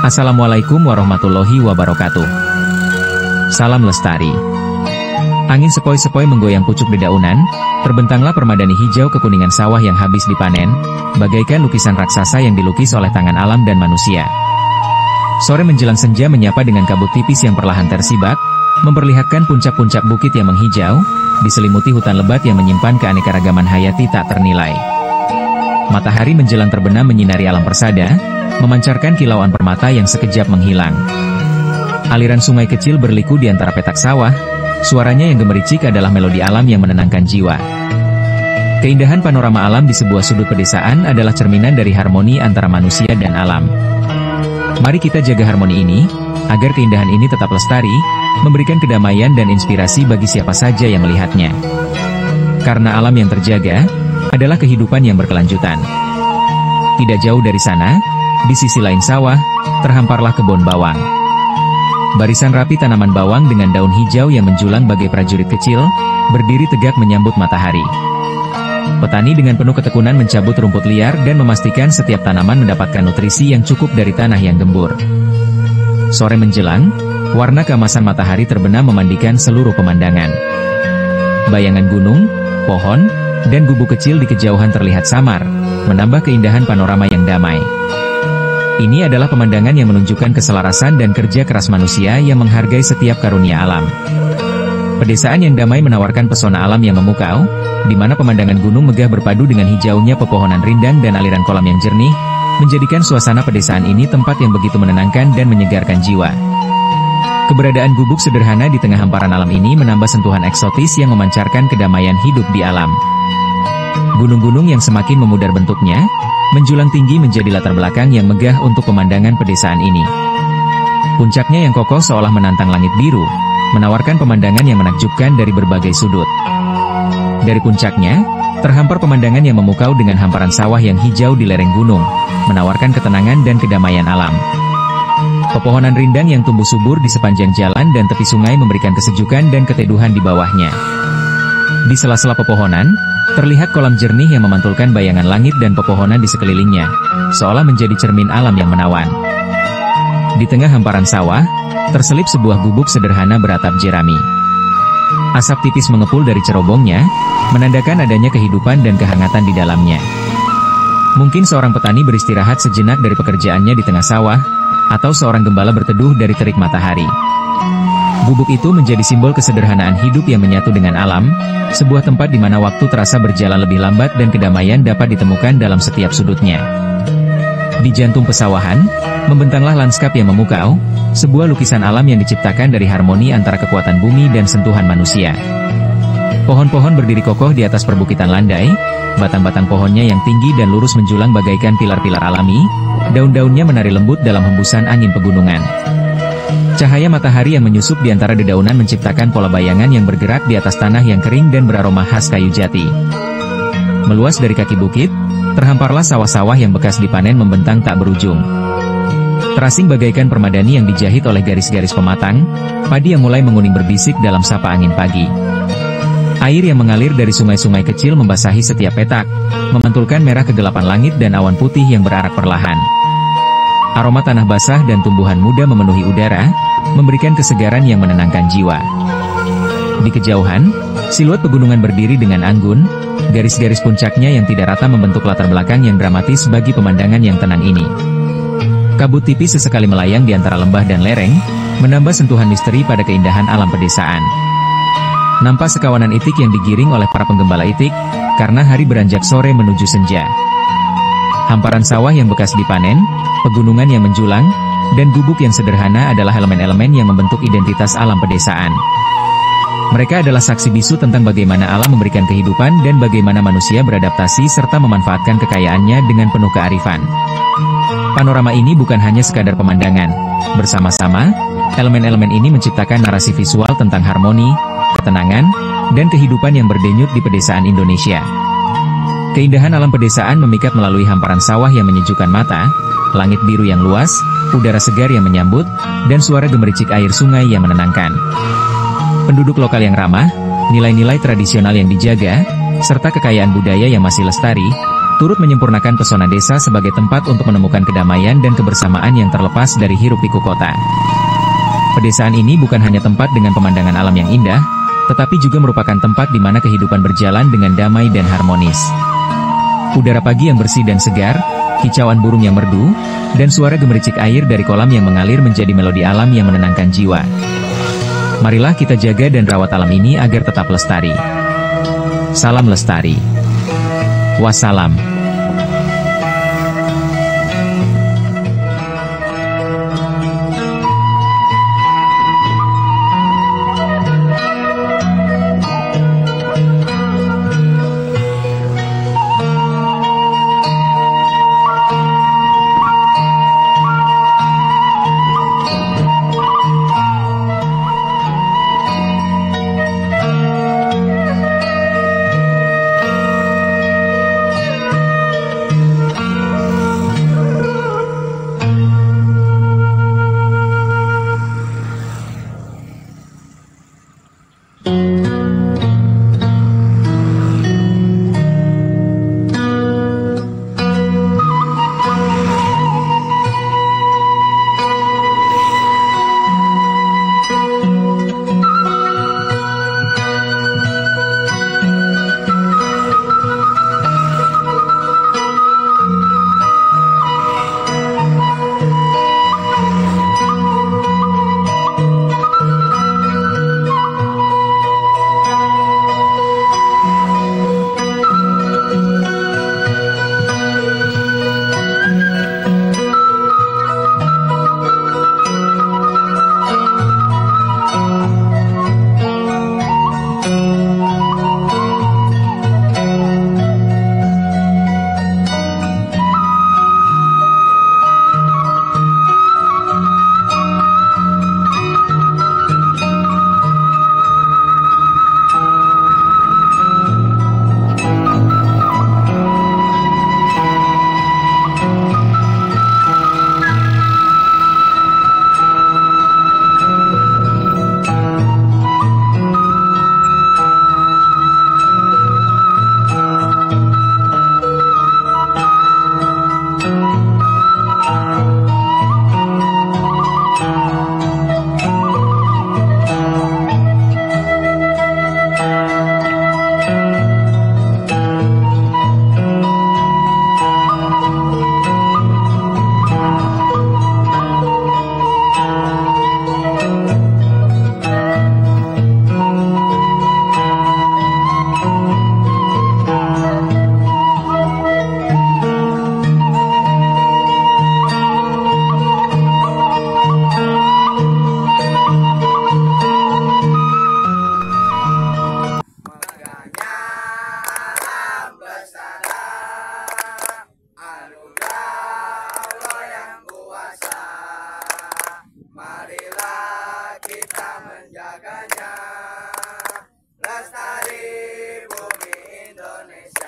Assalamualaikum warahmatullahi wabarakatuh. Salam lestari. Angin sepoi-sepoi menggoyang pucuk dedaunan, terbentanglah permadani hijau kekuningan sawah yang habis dipanen, bagaikan lukisan raksasa yang dilukis oleh tangan alam dan manusia. Sore menjelang senja menyapa dengan kabut tipis yang perlahan tersibak, memperlihatkan puncak-puncak bukit yang menghijau, diselimuti hutan lebat yang menyimpan keanekaragaman hayati tak ternilai. Matahari menjelang terbenam menyinari alam persada, memancarkan kilauan permata yang sekejap menghilang. Aliran sungai kecil berliku di antara petak sawah, suaranya yang gemericik adalah melodi alam yang menenangkan jiwa. Keindahan panorama alam di sebuah sudut pedesaan adalah cerminan dari harmoni antara manusia dan alam. Mari kita jaga harmoni ini, agar keindahan ini tetap lestari, memberikan kedamaian dan inspirasi bagi siapa saja yang melihatnya. Karena alam yang terjaga, adalah kehidupan yang berkelanjutan. Tidak jauh dari sana, di sisi lain sawah, terhamparlah kebun bawang. Barisan rapi tanaman bawang dengan daun hijau yang menjulang bagai prajurit kecil, berdiri tegak menyambut matahari. Petani dengan penuh ketekunan mencabut rumput liar dan memastikan setiap tanaman mendapatkan nutrisi yang cukup dari tanah yang gembur. Sore menjelang, warna keemasan matahari terbenam memandikan seluruh pemandangan. Bayangan gunung, pohon, dan gubuk kecil di kejauhan terlihat samar, menambah keindahan panorama yang damai. Ini adalah pemandangan yang menunjukkan keselarasan dan kerja keras manusia yang menghargai setiap karunia alam. Pedesaan yang damai menawarkan pesona alam yang memukau, di mana pemandangan gunung megah berpadu dengan hijaunya pepohonan rindang dan aliran kolam yang jernih, menjadikan suasana pedesaan ini tempat yang begitu menenangkan dan menyegarkan jiwa. Keberadaan gubuk sederhana di tengah hamparan alam ini menambah sentuhan eksotis yang memancarkan kedamaian hidup di alam. Gunung-gunung yang semakin memudar bentuknya, menjulang tinggi menjadi latar belakang yang megah untuk pemandangan pedesaan ini. Puncaknya yang kokoh seolah menantang langit biru, menawarkan pemandangan yang menakjubkan dari berbagai sudut. Dari puncaknya, terhampar pemandangan yang memukau dengan hamparan sawah yang hijau di lereng gunung, menawarkan ketenangan dan kedamaian alam. Pepohonan rindang yang tumbuh subur di sepanjang jalan dan tepi sungai memberikan kesejukan dan keteduhan di bawahnya. Di sela-sela pepohonan, terlihat kolam jernih yang memantulkan bayangan langit dan pepohonan di sekelilingnya, seolah menjadi cermin alam yang menawan. Di tengah hamparan sawah, terselip sebuah gubuk sederhana beratap jerami. Asap tipis mengepul dari cerobongnya, menandakan adanya kehidupan dan kehangatan di dalamnya. Mungkin seorang petani beristirahat sejenak dari pekerjaannya di tengah sawah, atau seorang gembala berteduh dari terik matahari. Gubuk itu menjadi simbol kesederhanaan hidup yang menyatu dengan alam, sebuah tempat di mana waktu terasa berjalan lebih lambat dan kedamaian dapat ditemukan dalam setiap sudutnya. Di jantung pesawahan, membentanglah lanskap yang memukau, sebuah lukisan alam yang diciptakan dari harmoni antara kekuatan bumi dan sentuhan manusia. Pohon-pohon berdiri kokoh di atas perbukitan landai, batang-batang pohonnya yang tinggi dan lurus menjulang bagaikan pilar-pilar alami, daun-daunnya menari lembut dalam hembusan angin pegunungan. Cahaya matahari yang menyusup di antara dedaunan menciptakan pola bayangan yang bergerak di atas tanah yang kering dan beraroma khas kayu jati. Meluas dari kaki bukit, terhamparlah sawah-sawah yang bekas dipanen membentang tak berujung. Terasing bagaikan permadani yang dijahit oleh garis-garis pematang, padi yang mulai menguning berbisik dalam sapa angin pagi. Air yang mengalir dari sungai-sungai kecil membasahi setiap petak, memantulkan merah kegelapan langit dan awan putih yang berarak perlahan. Aroma tanah basah dan tumbuhan muda memenuhi udara, memberikan kesegaran yang menenangkan jiwa. Di kejauhan, siluet pegunungan berdiri dengan anggun, garis-garis puncaknya yang tidak rata membentuk latar belakang yang dramatis bagi pemandangan yang tenang ini. Kabut tipis sesekali melayang di antara lembah dan lereng, menambah sentuhan misteri pada keindahan alam pedesaan. Nampak sekawanan itik yang digiring oleh para penggembala itik, karena hari beranjak sore menuju senja. Hamparan sawah yang bekas dipanen, pegunungan yang menjulang, dan gubuk yang sederhana adalah elemen-elemen yang membentuk identitas alam pedesaan. Mereka adalah saksi bisu tentang bagaimana alam memberikan kehidupan dan bagaimana manusia beradaptasi serta memanfaatkan kekayaannya dengan penuh kearifan. Panorama ini bukan hanya sekadar pemandangan. Bersama-sama, elemen-elemen ini menciptakan narasi visual tentang harmoni, ketenangan, dan kehidupan yang berdenyut di pedesaan Indonesia. Keindahan alam pedesaan memikat melalui hamparan sawah yang menyejukkan mata, langit biru yang luas, udara segar yang menyambut, dan suara gemericik air sungai yang menenangkan. Penduduk lokal yang ramah, nilai-nilai tradisional yang dijaga, serta kekayaan budaya yang masih lestari, turut menyempurnakan pesona desa sebagai tempat untuk menemukan kedamaian dan kebersamaan yang terlepas dari hiruk-pikuk kota. Pedesaan ini bukan hanya tempat dengan pemandangan alam yang indah, tetapi juga merupakan tempat di mana kehidupan berjalan dengan damai dan harmonis. Udara pagi yang bersih dan segar, kicauan burung yang merdu, dan suara gemericik air dari kolam yang mengalir menjadi melodi alam yang menenangkan jiwa. Marilah kita jaga dan rawat alam ini agar tetap lestari. Salam lestari. Wassalam. Menjaganya, lestari bumi Indonesia.